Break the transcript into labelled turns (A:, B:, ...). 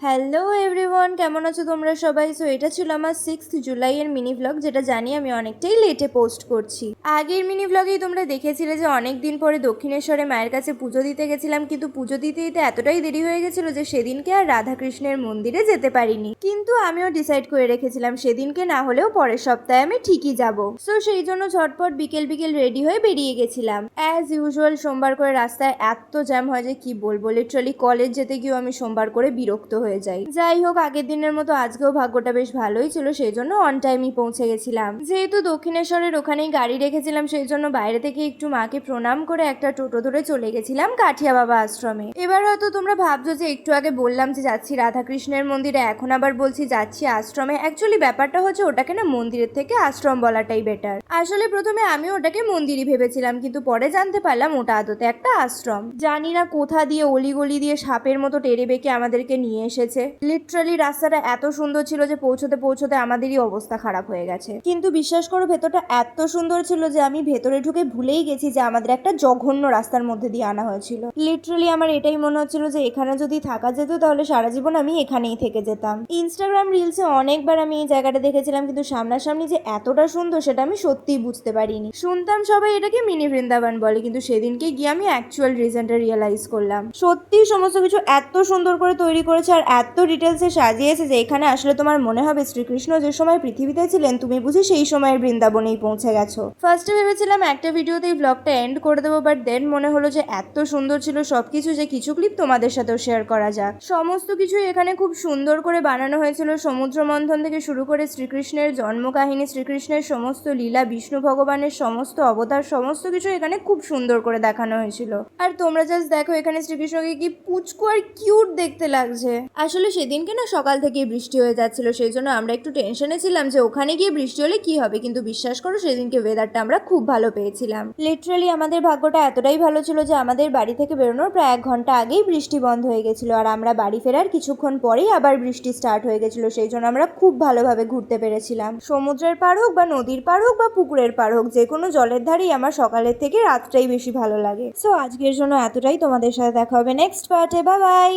A: Hello everyone, কেমন আছো তোমরা সবাই? সো এটা ছিল আমার 6 জুলাইয়ের মিনি ব্লগ, যেটা জানি আমি অনেকটাই লেটে পোস্ট করছি। আগের মিনি ব্লগেই তোমরা দেখেছিলে যে অনেক দিন পরে দক্ষিণেশ্বরে মায়ের কাছে পুজো দিতে গেছিলাম, কিন্তু পুজো দিতে দিতে এতটাই দেরি হয়ে গেছিলো যে সেদিনকে আর রাধাকৃষ্ণের মন্দিরে যেতে পারিনি। কিন্তু আমিও ডিসাইড করে রেখেছিলাম সেদিনকে না হলেও পরের সপ্তাহে আমি ঠিকই যাব। সো সেই জন্য ঝটপট বিকেল বিকেল রেডি হয়ে বেরিয়ে গেছিলাম। অ্যাজ ইউজুয়াল সোমবার করে রাস্তায় এত জ্যাম হয় যে কি বলবো, লিটারালি কলেজ যেতে গিয়েও আমি সোমবার করে বিরক্ত হয়ে যাই। যাই হোক, আগের দিনের মতো আজকেও ভাগ্যটা বেশ ভালোই ছিল, সেই জন্য অন টাইমই পৌঁছে গেছিলাম। যেহেতু দক্ষিণেশ্বরের ওখানেই গাড়ি রেখেছিলাম, সেই জন্য বাইরে থেকে একটু মাকে প্রণাম করে একটা টোটো ধরে চলে গেছিলাম কাঠিয়া বাবা আশ্রমে। এবার হয়তো তোমরা ভাবছো যে একটু আগে বললাম যে যাচ্ছি রাধাকৃষ্ণের মন্দিরে, এখন আবার বলছি যাচ্ছি আশ্রমে। অ্যাকচুয়ালি ব্যাপারটা হচ্ছে ওটাকে না মন্দিরের থেকে আশ্রম বলাটাই বেটার। আসলে প্রথমে আমি ওটাকে মন্দিরই ভেবেছিলাম, কিন্তু পরে জানতে পারলাম ওটা আদতে একটা আশ্রম। জানি না কোথা দিয়ে অলিগলি দিয়ে সাপের মতো টেরে বেঁকে আমাদেরকে নিয়ে এসেছে। লিটারালি রাস্তাটা এত সুন্দর ছিল যে পৌঁছতে পৌঁছতে আমাদেরই অবস্থা খারাপ হয়ে গেছে। কিন্তু বিশ্বাস করো, ভেতরটা এত সুন্দর ছিল যে আমি ভেতরে ঢুকে ভুলেই গেছি যে আমাদের একটা জঘন্য রাস্তার মধ্যে দিয়ে আনা হয়েছিল। লিটারালি আমার এটাই মনে হচ্ছিল যে এখানে যদি থাকা যেত তাহলে সারা জীবন আমি এখানেই থেকে যেতাম। ইনস্টাগ্রাম রিলসে অনেকবার আমি এই জায়গাটা দেখেছিলাম, কিন্তু সামনাসামনি যে এতটা সুন্দর সেটা আমি সত্যিই বুঝতে পারিনি। শুনতাম সবাই এটাকে মিনি বৃন্দাবন বলে, কিন্তু সেদিনকে গিয়ে আমি অ্যাকচুয়াল রিজনটা রিয়েলাইজ করলাম। সত্যি সমস্ত কিছু এত সুন্দর করে তৈরি করেছে আর এত ডিটেলসে সাজিয়েছে যে এখানে আসলে তোমার মনে হবে শ্রীকৃষ্ণ যে সময় পৃথিবীতে ছিলেন তুমি বুঝি সেই সময়ের বৃন্দাবনেই পৌঁছে গেছো। ফার্স্টে ভেবেছিলাম একটা ভিডিওতেই ব্লগটা এন্ড করে দেবো, বাট দেন মনে হলো যে এত সুন্দর ছিল সবকিছু যে কিছু ক্লিপ তোমাদের সাথেও শেয়ার করা যাক। সমস্ত কিছুই এখানে খুব সুন্দর করে বানানো হয়েছিল, সমুদ্র মন্থন থেকে শুরু করে শ্রীকৃষ্ণের জন্মকাহিনী, শ্রীকৃষ্ণের সমস্ত লীলা, বিষ্ণু ভগবানের সমস্ত অবতার, সমস্ত কিছু এখানে খুব সুন্দর করে দেখানো হয়েছিল। আর তোমরা জাস্ট দেখো এখানে শ্রীকৃষ্ণকে কি পুচকু আর কিউট দেখতে লাগছে। আসলে সেদিনকে না সকাল থেকেই বৃষ্টি হয়ে যাচ্ছিল, সেই জন্য আমরা একটু টেনশনে ছিলাম যে ওখানে গিয়ে বৃষ্টি হলে কি হবে, কিন্তু বিশ্বাস করো সেদিনকে ওয়েদারটা আমরা খুব ভালো পেয়েছিলাম। লিটারালি আমাদের ভাগ্যটা এতটাই ভালো ছিল যে আমাদের বাড়ি থেকে বেরোনোর প্রায় 1 ঘন্টা আগেই বৃষ্টি বন্ধ হয়ে গেছিল, আর আমরা বাড়ি ফেরার কিছুক্ষণ পরেই আবার বৃষ্টি স্টার্ট হয়ে গেছিল। সেই জন্য আমরা খুব ভালোভাবে ঘুরতে পেরেছিলাম। সমুদ্রের পার হোক বা নদীর পার হোক বা পুকুরের পার হোক, যে কোনো জলের ধারেই আমার সকালের থেকে রাতটাই বেশি ভালো লাগে। সো আজকের জন্য এতটাই, তোমাদের সাথে দেখা হবে নেক্সট পার্টে। Bye bye.